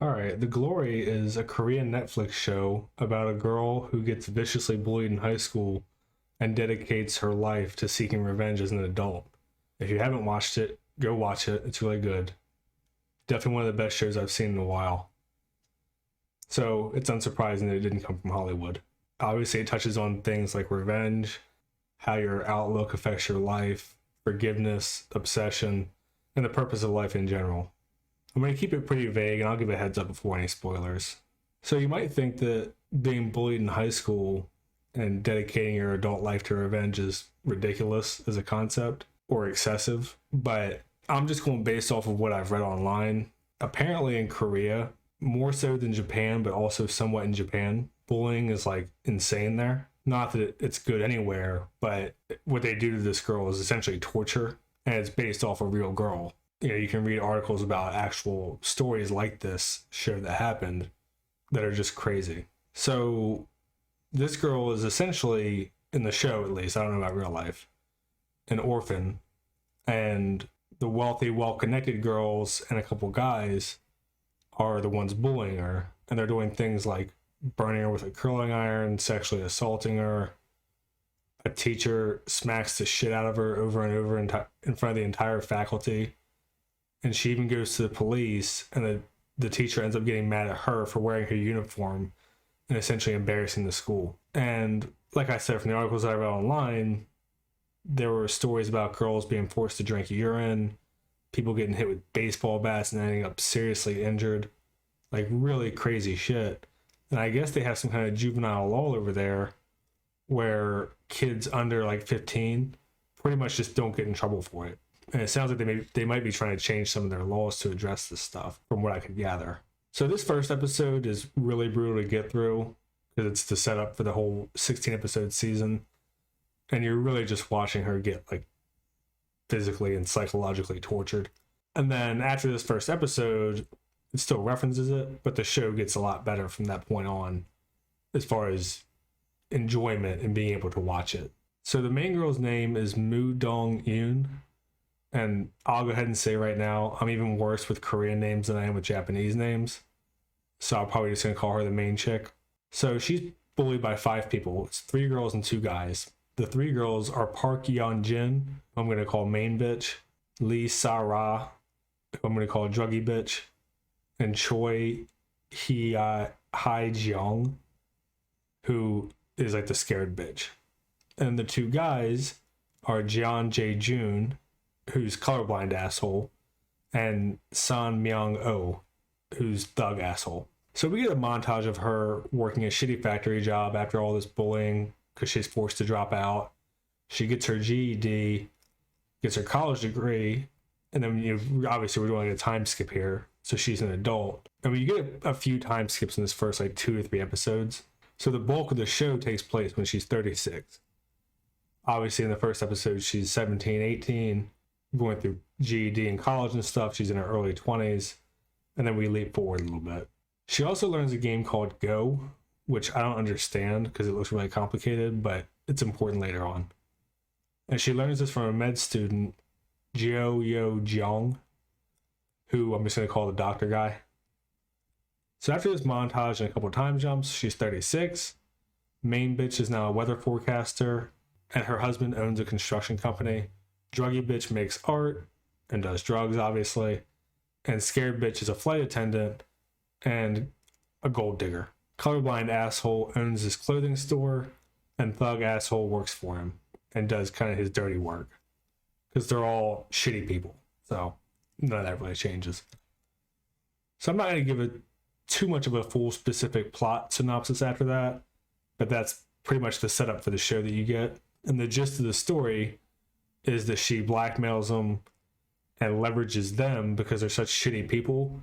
All right, The Glory is a Korean Netflix show about a girl who gets viciously bullied in high school and dedicates her life to seeking revenge as an adult. If you haven't watched it, go watch it. It's really good. Definitely one of the best shows I've seen in a while. So it's unsurprising that it didn't come from Hollywood. Obviously, it touches on things like revenge, how your outlook affects your life, forgiveness, obsession, and the purpose of life in general. I'm going to keep it pretty vague, and I'll give a heads up before any spoilers. So you might think that being bullied in high school and dedicating your adult life to revenge is ridiculous as a concept or excessive, but I'm just going based off of what I've read online. Apparently in Korea, more so than Japan, but also somewhat in Japan, bullying is like insane there. Not that it's good anywhere, but what they do to this girl is essentially torture, and it's based off a real girl. You can read articles about actual stories like this show that happened that are just crazy. So this girl is essentially, in the show at least, I don't know about real life, an orphan, and the wealthy, well-connected girls and a couple guys are the ones bullying her, and they're doing things like burning her with a curling iron, sexually assaulting her. A teacher smacks the shit out of her over and over in front of the entire faculty, and she even goes to the police, and the teacher ends up getting mad at her for wearing her uniform and essentially embarrassing the school. And like I said, from the articles I read online, there were stories about girls being forced to drink urine, people getting hit with baseball bats and ending up seriously injured, like really crazy shit. And I guess they have some kind of juvenile law over there where kids under like 15 pretty much just don't get in trouble for it. And it sounds like they might be trying to change some of their laws to address this stuff, from what I could gather. So this first episode is really brutal to get through because it's the setup for the whole 16 episode season, and you're really just watching her get like physically and psychologically tortured. And then after this first episode, it still references it, but the show gets a lot better from that point on as far as enjoyment and being able to watch it. So the main girl's name is Moo Dong Yoon. And I'll go ahead and say right now, I'm even worse with Korean names than I am with Japanese names. So I'm probably just going to call her the main chick. So she's bullied by 5 people. It's 3 girls and 2 guys. The 3 girls are Park Yeon Jin, who I'm going to call main bitch, Lee Sa Ra, who I'm going to call druggy bitch, and Choi Hai Jeong, who is like the scared bitch. And the 2 guys are Jeon Jae Joon, who's colorblind asshole, and San Myung Oh, who's thug asshole. So we get a montage of her working a shitty factory job after all this bullying because she's forced to drop out. She gets her GED, gets her college degree, and then obviously we're doing a time skip here, so she's an adult. And you get a few time skips in this first like 2 or 3 episodes. So the bulk of the show takes place when she's 36. Obviously in the first episode she's 17, 18, going through GED and college and stuff. She's in her early 20s, and then we leap forward a little bit. She also learns a game called Go, which I don't understand because it looks really complicated, but it's important later on. And she learns this from a med student, Jio Yo Jeong, who I'm just going to call the doctor guy. So after this montage and a couple of time jumps, she's 36. Main bitch is now a weather forecaster, and her husband owns a construction company. Druggy bitch makes art and does drugs, obviously. And scared bitch is a flight attendant and a gold digger. Colorblind asshole owns his clothing store, and thug asshole works for him and does kind of his dirty work. Because they're all shitty people. So none of that really changes. So I'm not going to give it too much of a full specific plot synopsis after that, but that's pretty much the setup for the show that you get. And the gist of the story is that she blackmails them and leverages them because they're such shitty people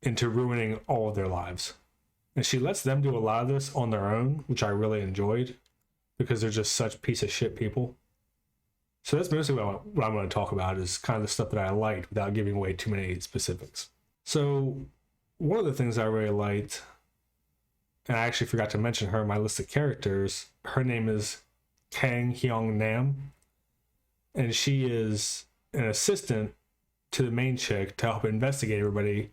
into ruining all of their lives. And she lets them do a lot of this on their own, which I really enjoyed because they're just such piece of shit people. So that's mostly what I'm going to talk about, is kind of the stuff that I liked without giving away too many specifics. So one of the things I really liked, and I actually forgot to mention her in my list of characters, her name is Kang Hyung Nam. And she is an assistant to the main chick to help investigate everybody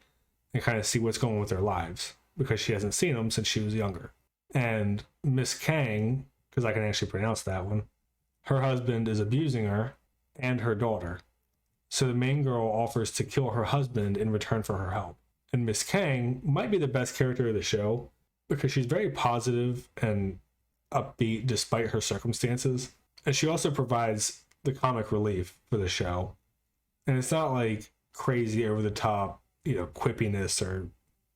and kind of see what's going on with their lives, because she hasn't seen them since she was younger. And Miss Kang, because I can actually pronounce that one, her husband is abusing her and her daughter. So the main girl offers to kill her husband in return for her help. And Miss Kang might be the best character of the show because she's very positive and upbeat despite her circumstances. And she also provides the comic relief for the show. And it's not like crazy over the top, quippiness or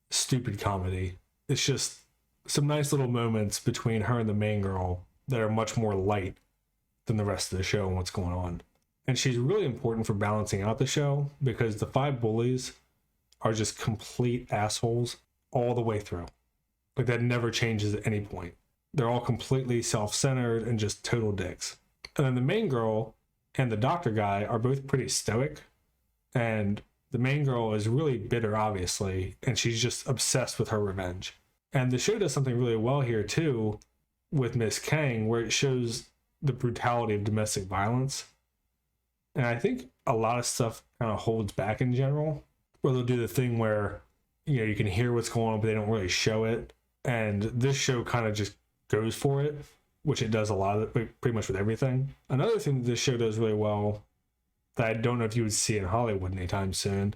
stupid comedy. It's just some nice little moments between her and the main girl that are much more light than the rest of the show and what's going on. And she's really important for balancing out the show because the 5 bullies are just complete assholes all the way through. Like, that never changes at any point. They're all completely self-centered and just total dicks. And then the main girl and the doctor guy are both pretty stoic. And the main girl is really bitter, obviously, and she's just obsessed with her revenge. And the show does something really well here, too, with Miss Kang, where it shows the brutality of domestic violence. And I think a lot of stuff kind of holds back in general, where they'll do the thing where, you can hear what's going on, but they don't really show it. And this show kind of just goes for it, which it does a lot of it, pretty much with everything. Another thing that this show does really well that I don't know if you would see in Hollywood anytime soon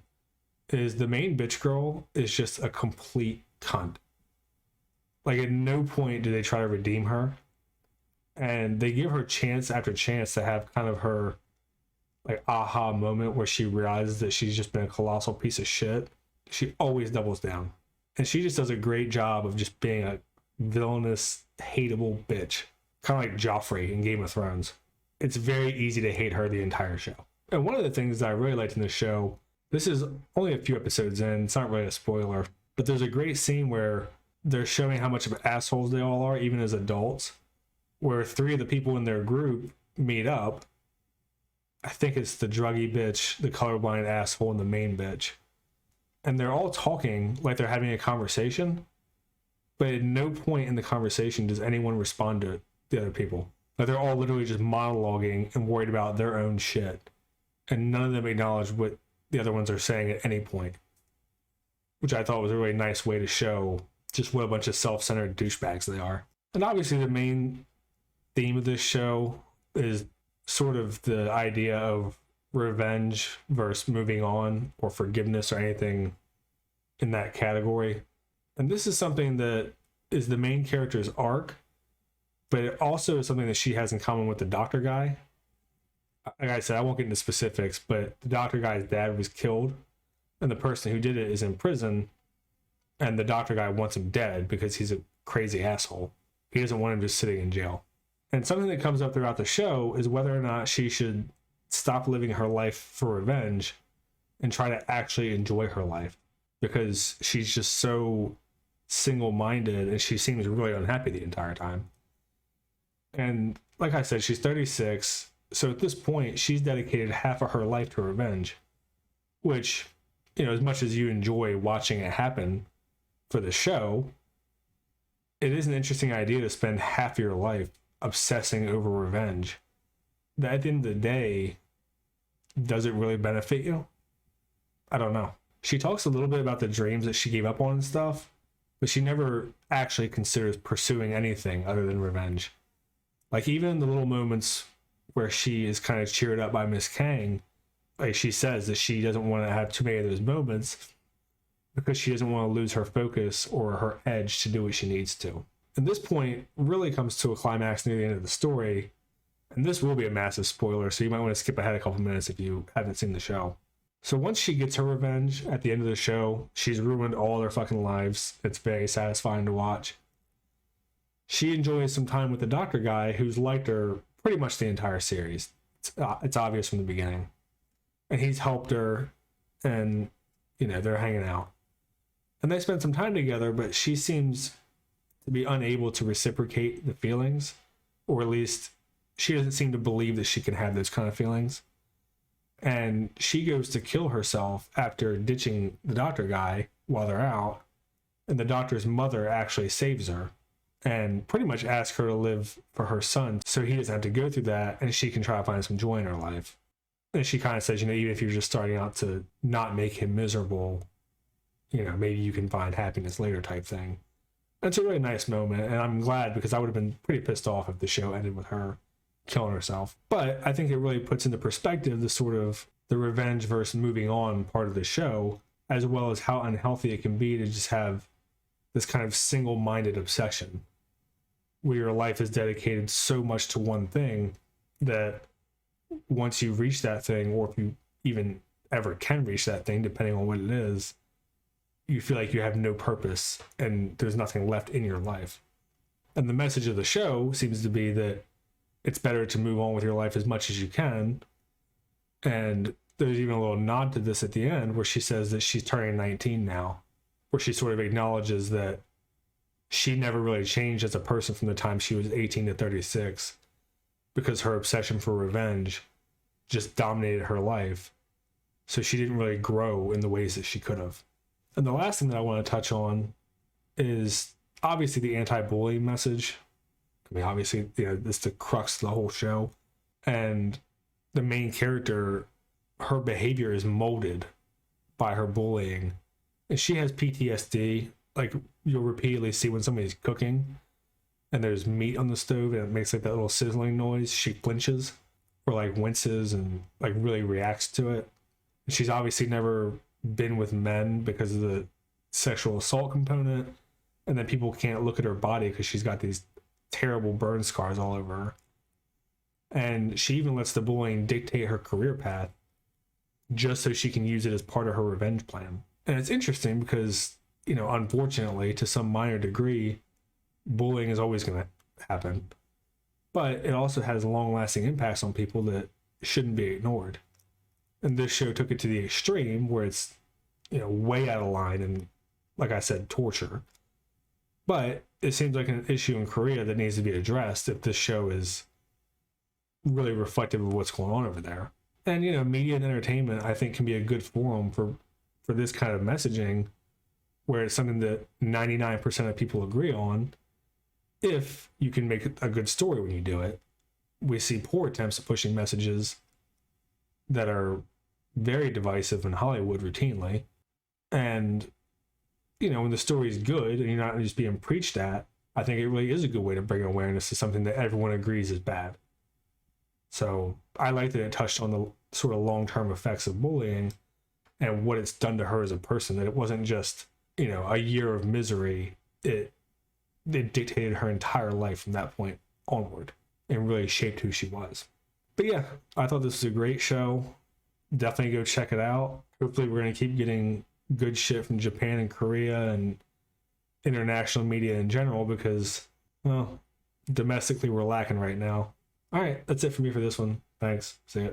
is the main bitch girl is just a complete cunt. Like, at no point do they try to redeem her. And they give her chance after chance to have kind of her aha moment where she realizes that she's just been a colossal piece of shit. She always doubles down. And she just does a great job of just being a villainous, hateable bitch. Kind of like Joffrey in Game of Thrones. It's very easy to hate her the entire show. And one of the things that I really liked in the show, this is only a few episodes in, it's not really a spoiler, but there's a great scene where they're showing how much of assholes they all are, even as adults, where 3 of the people in their group meet up. I think it's the druggy bitch, the colorblind asshole, and the main bitch. And they're all talking like they're having a conversation, but at no point in the conversation does anyone respond to the other people. Like, they're all literally just monologuing and worried about their own shit. And none of them acknowledge what the other ones are saying at any point. Which I thought was a really nice way to show just what a bunch of self-centered douchebags they are. And obviously the main theme of this show is sort of the idea of revenge versus moving on or forgiveness or anything in that category. And this is something that is the main character's arc, but it also is something that she has in common with the doctor guy. Like I said, I won't get into specifics, but the doctor guy's dad was killed, and the person who did it is in prison, and the doctor guy wants him dead because he's a crazy asshole. He doesn't want him just sitting in jail. And something that comes up throughout the show is whether or not she should stop living her life for revenge and try to actually enjoy her life, because she's just so single-minded and she seems really unhappy the entire time. And like I said, she's 36, so at this point she's dedicated half of her life to revenge, which, as much as you enjoy watching it happen for the show, it is an interesting idea to spend half your life obsessing over revenge. That at the end of the day, does it really benefit you? I don't know. She talks a little bit about the dreams that she gave up on and stuff, but she never actually considers pursuing anything other than revenge. Like, even in the little moments where she is kind of cheered up by Miss Kang, like, she says that she doesn't want to have too many of those moments because she doesn't want to lose her focus or her edge to do what she needs to. And this point really comes to a climax near the end of the story, and this will be a massive spoiler, so you might want to skip ahead a couple minutes if you haven't seen the show. So once she gets her revenge at the end of the show, she's ruined all their fucking lives. It's very satisfying to watch. She enjoys some time with the doctor guy who's liked her pretty much the entire series. It's obvious from the beginning. And he's helped her, and, they're hanging out. And they spend some time together, but she seems to be unable to reciprocate the feelings, or at least she doesn't seem to believe that she can have those kind of feelings. And she goes to kill herself after ditching the doctor guy while they're out, and the doctor's mother actually saves her and pretty much asks her to live for her son so he doesn't have to go through that, and she can try to find some joy in her life. And she kind of says, even if you're just starting out to not make him miserable, maybe you can find happiness later type thing. It's a really nice moment, and I'm glad because I would have been pretty pissed off if the show ended with her killing herself. But I think it really puts into perspective the sort of the revenge versus moving on part of the show, as well as how unhealthy it can be to just have this kind of single-minded obsession where your life is dedicated so much to one thing that once you reach that thing, or if you even ever can reach that thing, depending on what it is, you feel like you have no purpose and there's nothing left in your life. And the message of the show seems to be that it's better to move on with your life as much as you can. And there's even a little nod to this at the end where she says that she's turning 19 now, where she sort of acknowledges that she never really changed as a person from the time she was 18 to 36 because her obsession for revenge just dominated her life. So she didn't really grow in the ways that she could have. And the last thing that I want to touch on is obviously the anti-bullying message. I mean, obviously, it's the crux of the whole show. And the main character, her behavior is molded by her bullying. And she has PTSD. Like, you'll repeatedly see when somebody's cooking and there's meat on the stove and it makes like that little sizzling noise, she flinches or like winces and like really reacts to it. And she's obviously never been with men because of the sexual assault component, and then people can't look at her body because she's got these terrible burn scars all over her. And she even lets the bullying dictate her career path just so she can use it as part of her revenge plan. And it's interesting because, unfortunately, to some minor degree, bullying is always going to happen, but it also has long-lasting impacts on people that shouldn't be ignored. And this show took it to the extreme where it's, way out of line and, like I said, torture. But it seems like an issue in Korea that needs to be addressed if this show is really reflective of what's going on over there. And, media and entertainment, I think, can be a good forum for this kind of messaging where it's something that 99% of people agree on if you can make a good story when you do it. We see poor attempts at pushing messages that are very divisive in Hollywood routinely. And, when the story is good and you're not just being preached at, I think it really is a good way to bring awareness to something that everyone agrees is bad. So I like that it touched on the sort of long-term effects of bullying and what it's done to her as a person, that it wasn't just, a year of misery. It dictated her entire life from that point onward and really shaped who she was. But yeah, I thought this was a great show. Definitely go check it out. Hopefully we're going to keep getting good shit from Japan and Korea and international media in general because, well, domestically we're lacking right now. All right, that's it for me for this one. Thanks. See ya.